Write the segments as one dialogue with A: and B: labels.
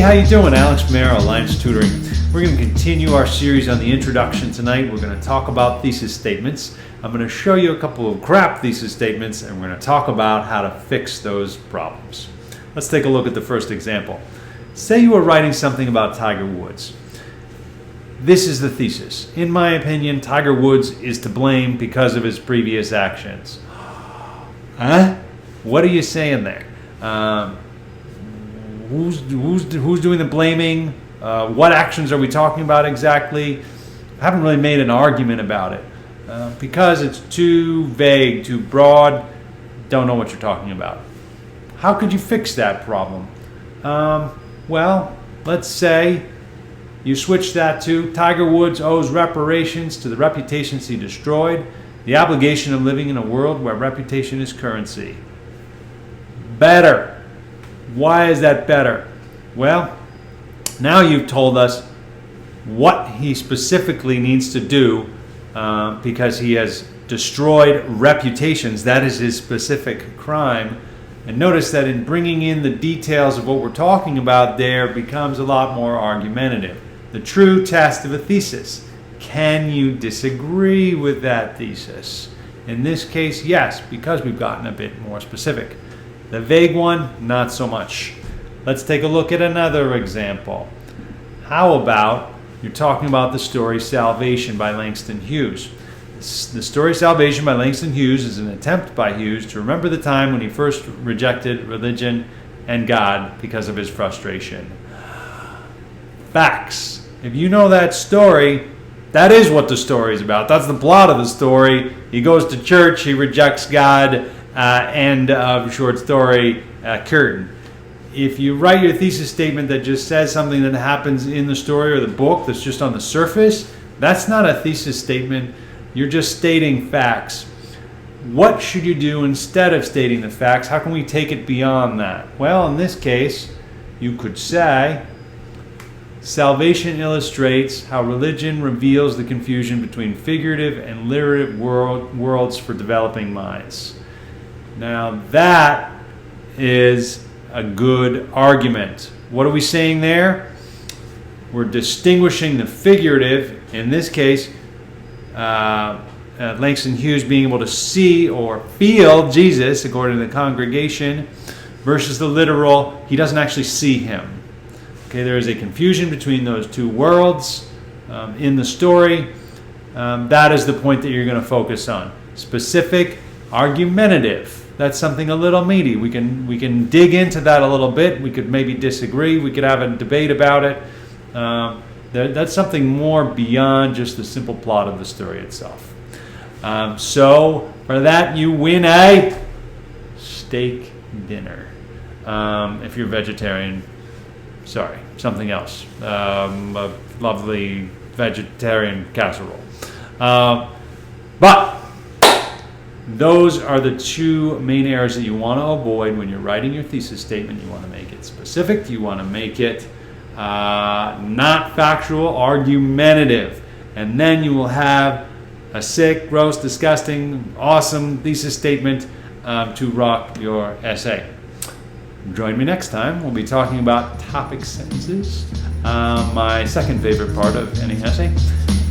A: how you doing? Alex, Merrill of Alliance Tutoring. We're going to continue our series on the introduction tonight. We're going to talk about thesis statements. I'm going to show you a couple of crap thesis statements, and we're going to talk about how to fix those problems. Let's take a look at the first example. Say you were writing something about Tiger Woods. This is the thesis. In my opinion, Tiger Woods is to blame because of his previous actions. Huh? What are you saying there? Who's doing the blaming? What actions are we talking about exactly? I haven't really made an argument about it because it's too vague, too broad. Don't know what you're talking about. How could you fix that problem? Well, let's say you switch that to Tiger Woods owes reparations to the reputations he destroyed, the obligation of living in a world where reputation is currency. Better. Why is that better? Well, now you've told us what he specifically needs to do because he has destroyed reputations. That is his specific crime. And notice that in bringing in the details of what we're talking about there becomes a lot more argumentative. The true test of a thesis. Can you disagree with that thesis? In this case, yes, because we've gotten a bit more specific. The vague one, not so much. Let's take a look at another example. How about you're talking about the story Salvation by Langston Hughes. The story Salvation by Langston Hughes is an attempt by Hughes to remember the time when he first rejected religion and God because of his frustration. Facts. If you know that story, that is what the story is about. That's the plot of the story. He goes to church, he rejects God, end of short story, curtain. If you write your thesis statement that just says something that happens in the story or the book that's just on the surface, that's not a thesis statement. You're just stating facts. What should you do instead of stating the facts? How can we take it beyond that? Well, in this case, you could say, Salvation illustrates how religion reveals the confusion between figurative and literative worlds for developing minds. Now that is a good argument. What are we saying there? We're distinguishing the figurative, in this case, Langston Hughes being able to see or feel Jesus, according to the congregation, versus the literal, he doesn't actually see him. Okay, there is a confusion between those two worlds in the story. That is the point that you're going to focus on. Specific, argumentative. That's something a little meaty. We can dig into that a little bit. We could maybe disagree. We could have a debate about it. That's something more beyond just the simple plot of the story itself. So for that, you win a steak dinner. If you're vegetarian, sorry, something else. A lovely vegetarian casserole. But those are the two main errors that you want to avoid when you're writing your thesis statement. You want to make it specific. You want to make it not factual, argumentative. And then you will have a sick, gross, disgusting, awesome thesis statement to rock your essay. Join me next time. We'll be talking about topic sentences, my second favorite part of any essay.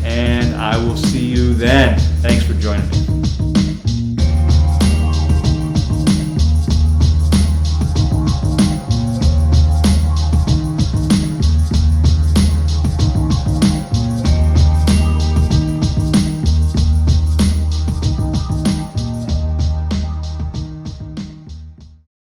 A: And I will see you then. Thanks for joining me.